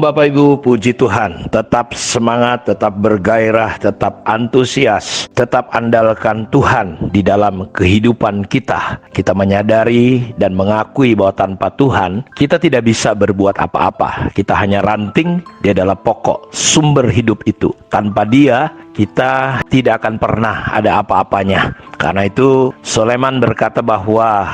Bapak Ibu, puji Tuhan. Tetap semangat, tetap bergairah, tetap antusias, tetap andalkan Tuhan di dalam kehidupan kita. Kita menyadari dan mengakui bahwa tanpa Tuhan kita tidak bisa berbuat apa-apa. Kita hanya ranting, Dia adalah pokok sumber hidup itu. Tanpa Dia kita tidak akan pernah ada apa-apanya. Karena itu Sulaiman berkata bahwa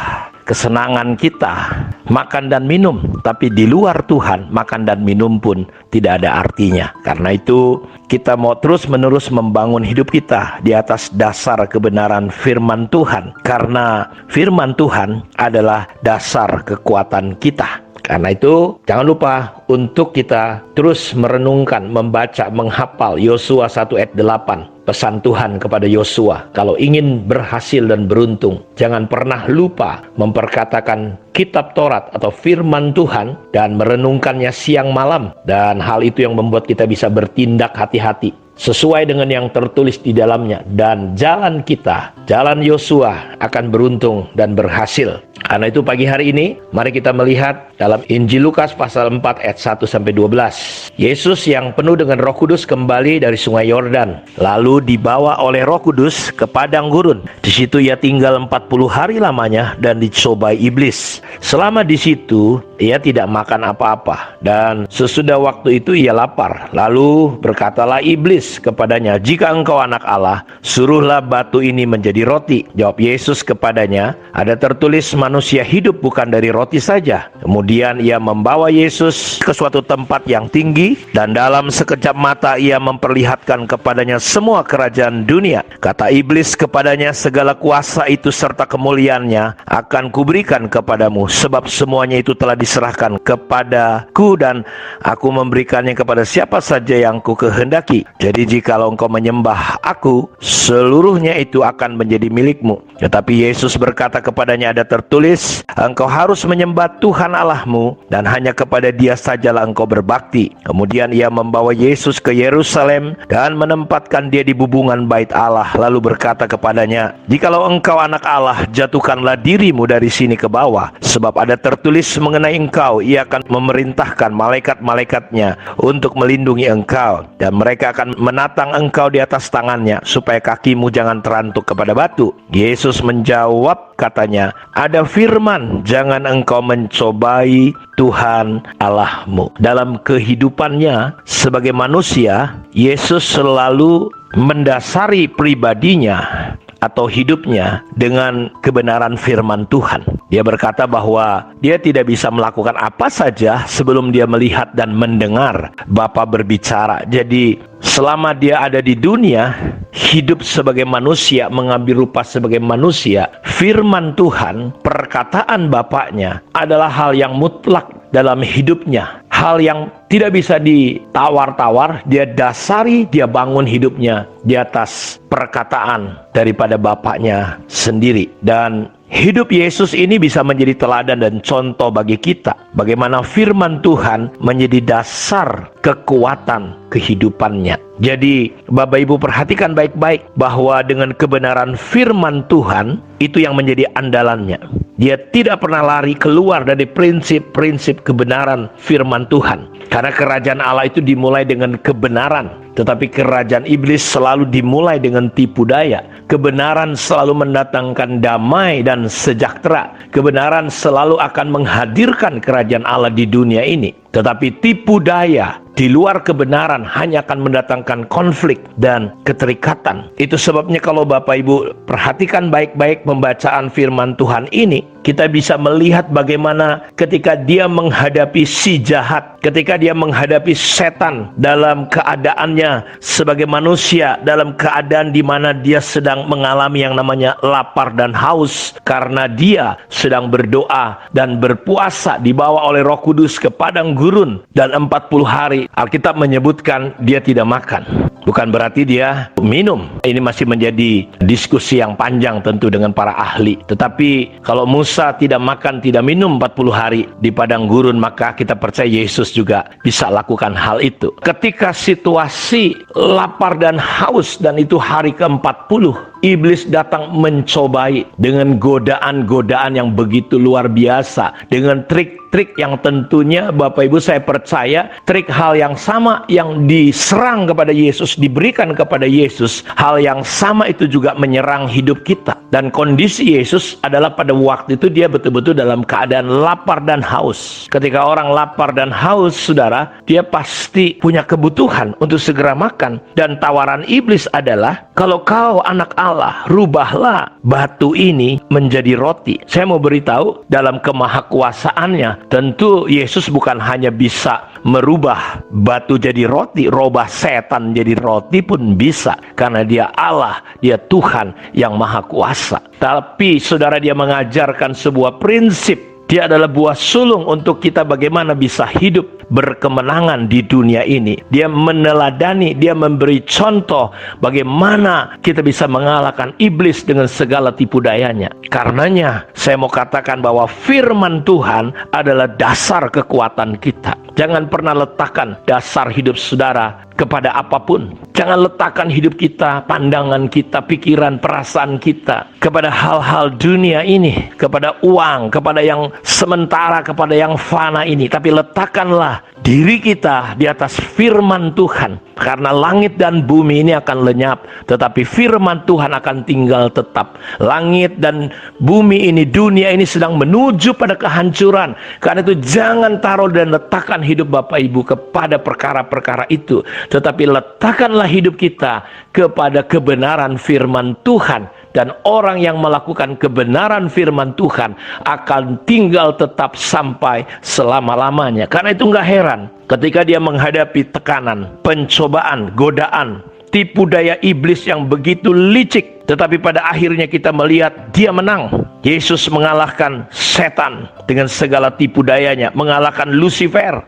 kesenangan kita makan dan minum, tapi di luar Tuhan makan dan minum pun tidak ada artinya. Karena itu kita mau terus-menerus membangun hidup kita di atas dasar kebenaran firman Tuhan, karena firman Tuhan adalah dasar kekuatan kita. Karena itu jangan lupa untuk kita terus merenungkan, membaca, menghafal Yosua 1 ayat 8. Pesan Tuhan kepada Yosua, kalau ingin berhasil dan beruntung, jangan pernah lupa memperkatakan kitab Taurat atau firman Tuhan dan merenungkannya siang malam. Dan hal itu yang membuat kita bisa bertindak hati-hati sesuai dengan yang tertulis di dalamnya. Dan jalan kita, jalan Yosua akan beruntung dan berhasil. Karena itu pagi hari ini, mari kita melihat dalam Injil Lukas pasal 4 ayat 1-12. Yesus yang penuh dengan Roh Kudus kembali dari sungai Yordan, lalu dibawa oleh Roh Kudus ke padang gurun. Di situ ia tinggal 40 hari lamanya dan dicobai iblis. Selama di situ ia tidak makan apa-apa, dan sesudah waktu itu ia lapar. Lalu berkatalah iblis kepadanya, "Jika engkau anak Allah, suruhlah batu ini menjadi roti." Jawab Yesus kepadanya, "Ada tertulis, manusia hidup bukan dari roti saja." Kemudian ia membawa Yesus ke suatu tempat yang tinggi, dan dalam sekejap mata ia memperlihatkan kepadanya semua kerajaan dunia. Kata iblis kepadanya, "Segala kuasa itu serta kemuliaannya akan kuberikan kepadamu, sebab semuanya itu telah diserahkan kepadaku, dan aku memberikannya kepada siapa saja yang ku kehendaki. Jadi jikalau engkau menyembah aku, seluruhnya itu akan menjadi milikmu." Tetapi Yesus berkata kepadanya, "Ada tertulis, engkau harus menyembah Tuhan Allahmu, dan hanya kepada Dia sajalah engkau berbakti." Kemudian ia membawa Yesus ke Yerusalem dan menempatkan Dia di bubungan bait Allah, lalu berkata kepadanya, "Jikalau engkau anak Allah, jatuhkanlah dirimu dari sini ke bawah, sebab ada tertulis mengenai engkau, Ia akan memerintahkan malaikat-malaikatnya untuk melindungi engkau, dan mereka akan menatang engkau di atas tangannya, supaya kakimu jangan terantuk kepada batu." Yesus menjawab katanya, "Ada firman, jangan engkau mencobai Tuhan Allahmu." Dalam kehidupannya sebagai manusia, Yesus selalu mendasari pribadinya atau hidupnya dengan kebenaran firman Tuhan. Dia berkata bahwa dia tidak bisa melakukan apa saja sebelum dia melihat dan mendengar Bapa berbicara. Jadi selama dia ada di dunia, hidup sebagai manusia, mengambil rupa sebagai manusia, firman Tuhan, perkataan Bapaknya adalah hal yang mutlak dalam hidupnya. Hal yang tidak bisa ditawar-tawar, dia dasari, dia bangun hidupnya di atas perkataan daripada Bapaknya sendiri. Dan hidup Yesus ini bisa menjadi teladan dan contoh bagi kita, bagaimana firman Tuhan menjadi dasar kekuatan kehidupannya. Jadi Bapak Ibu perhatikan baik-baik bahwa dengan kebenaran firman Tuhan itu yang menjadi andalannya. Dia tidak pernah lari keluar dari prinsip-prinsip kebenaran firman Tuhan. Karena kerajaan Allah itu dimulai dengan kebenaran, tetapi kerajaan iblis selalu dimulai dengan tipu daya. Kebenaran selalu mendatangkan damai dan sejahtera. Kebenaran selalu akan menghadirkan kerajaan Allah di dunia ini. Tetapi tipu daya di luar kebenaran hanya akan mendatangkan konflik dan keterikatan. Itu sebabnya kalau Bapak Ibu perhatikan baik-baik pembacaan firman Tuhan ini, kita bisa melihat bagaimana ketika dia menghadapi si jahat, ketika dia menghadapi setan dalam keadaannya sebagai manusia, dalam keadaan di mana dia sedang mengalami yang namanya lapar dan haus, karena dia sedang berdoa dan berpuasa dibawa oleh Roh Kudus ke padang gurun, dan 40 hari Alkitab menyebutkan dia tidak makan. Bukan berarti dia minum. Ini masih menjadi diskusi yang panjang tentu dengan para ahli. Tetapi kalau Musa tidak makan, tidak minum 40 hari di padang gurun, maka kita percaya Yesus juga bisa lakukan hal itu. Ketika situasi lapar dan haus, dan itu hari ke-40, iblis datang mencobai dengan godaan-godaan yang begitu luar biasa, dengan trik trik-trik yang tentunya Bapak Ibu saya percaya trik hal yang sama yang diserang kepada Yesus, diberikan kepada Yesus, hal yang sama itu juga menyerang hidup kita. Dan kondisi Yesus adalah pada waktu itu dia betul-betul dalam keadaan lapar dan haus. Ketika orang lapar dan haus, saudara, dia pasti punya kebutuhan untuk segera makan. Dan tawaran iblis adalah, kalau kau anak Allah, rubahlah batu ini menjadi roti. Saya mau beritahu, dalam kemahakuasaannya, tentu Yesus bukan hanya bisa merubah batu jadi roti, rubah setan jadi roti pun bisa, karena dia Allah, dia Tuhan yang maha kuasa. Tapi saudara, dia mengajarkan sebuah prinsip. Dia adalah buah sulung untuk kita bagaimana bisa hidup berkemenangan di dunia ini. Dia meneladani, dia memberi contoh bagaimana kita bisa mengalahkan iblis dengan segala tipu dayanya. Karenanya saya mau katakan bahwa firman Tuhan adalah dasar kekuatan kita. Jangan pernah letakkan dasar hidup saudara kepada apapun. Jangan letakkan hidup kita, pandangan kita, pikiran, perasaan kita kepada hal-hal dunia ini, kepada uang, kepada yang sementara, kepada yang fana ini. Tapi letakkanlah diri kita di atas firman Tuhan. Karena langit dan bumi ini akan lenyap, tetapi firman Tuhan akan tinggal tetap. Langit dan bumi ini, dunia ini sedang menuju pada kehancuran. Karena itu jangan taruh dan letakkan hidup Bapak Ibu kepada perkara-perkara itu, tetapi letakkanlah hidup kita kepada kebenaran firman Tuhan. Dan orang yang melakukan kebenaran firman Tuhan akan tinggal tetap sampai selama-lamanya. Karena itu nggak heran ketika dia menghadapi tekanan, pencobaan, godaan, tipu daya iblis yang begitu licik, tetapi pada akhirnya kita melihat dia menang. Yesus mengalahkan setan dengan segala tipu dayanya, mengalahkan Lucifer,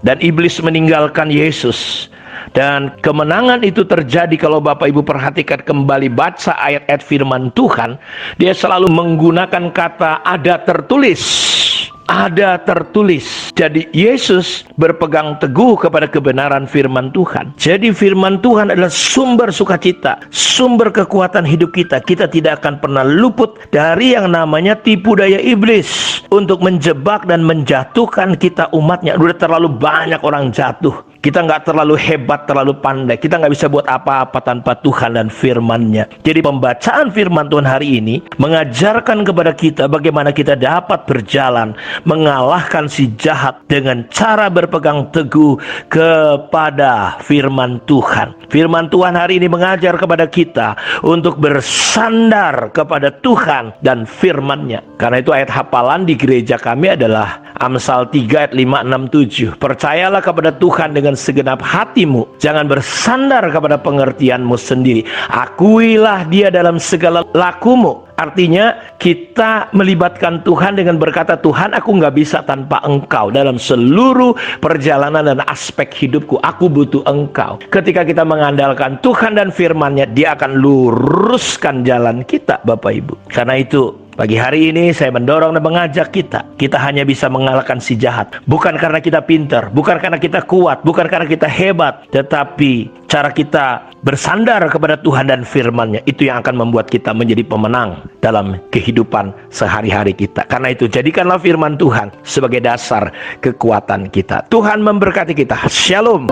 dan iblis meninggalkan Yesus. Dan kemenangan itu terjadi kalau Bapak Ibu perhatikan kembali, baca ayat-ayat firman Tuhan, dia selalu menggunakan kata ada tertulis. Ada tertulis. Jadi Yesus berpegang teguh kepada kebenaran firman Tuhan. Jadi firman Tuhan adalah sumber sukacita, sumber kekuatan hidup kita. Kita tidak akan pernah luput dari yang namanya tipu daya iblis untuk menjebak dan menjatuhkan kita umatnya. Udah terlalu banyak orang jatuh. Kita nggak terlalu hebat, terlalu pandai. Kita nggak bisa buat apa-apa tanpa Tuhan dan firman-Nya. Jadi pembacaan firman Tuhan hari ini mengajarkan kepada kita bagaimana kita dapat berjalan mengalahkan si jahat dengan cara berpegang teguh kepada firman Tuhan. Firman Tuhan hari ini mengajar kepada kita untuk bersandar kepada Tuhan dan firman-Nya. Karena itu ayat hafalan di gereja kami adalah Amsal 3 ayat 5, 6, 7. Percayalah kepada Tuhan dengan segenap hatimu, jangan bersandar kepada pengertianmu sendiri. Akuilah dia dalam segala lakumu. Artinya kita melibatkan Tuhan dengan berkata, Tuhan, aku nggak bisa tanpa Engkau dalam seluruh perjalanan dan aspek hidupku. Aku butuh Engkau. Ketika kita mengandalkan Tuhan dan firman-Nya, dia akan luruskan jalan kita, Bapak Ibu. Karena itu pagi hari ini saya mendorong dan mengajak kita hanya bisa mengalahkan si jahat. Bukan karena kita pintar, bukan karena kita kuat, bukan karena kita hebat, tetapi cara kita bersandar kepada Tuhan dan firman-Nya, itu yang akan membuat kita menjadi pemenang dalam kehidupan sehari-hari kita. Karena itu jadikanlah firman Tuhan sebagai dasar kekuatan kita. Tuhan memberkati kita. Shalom.